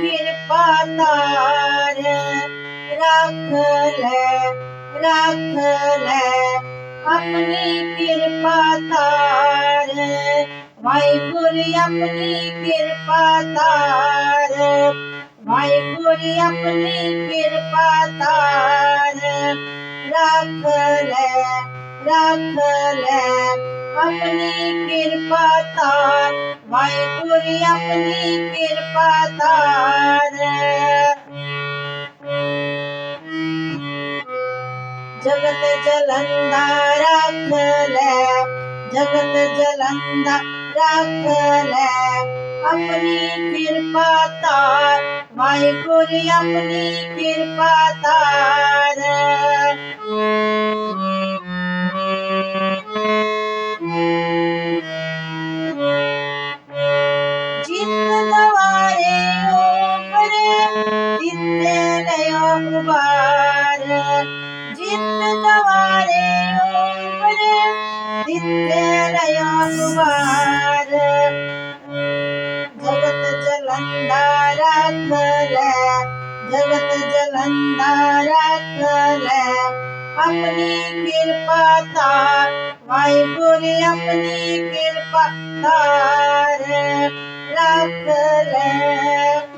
किरपा तार रख ले अपनी किरपा तार वाहिगुरू अपनी किरपा तार वाहिगुरू अपनी किरपा तार रख ले अपनी किरपा तार वाहिगुरू अपनी किरपा तार जगत जलंदा रख ले जगत जलंदा रख ले अपनी किरपा तार वाहिगुरू अपनी किरपा तार जित गवारे ओपरे तित्ते लयो उबार जित गवारे ओपरे तित्ते लयो उबार जगत जलंदा रख ले जगत जलंदा रख ले अपनी किरपा तार वाहिगुरू अपनी किरपा तार रख ले।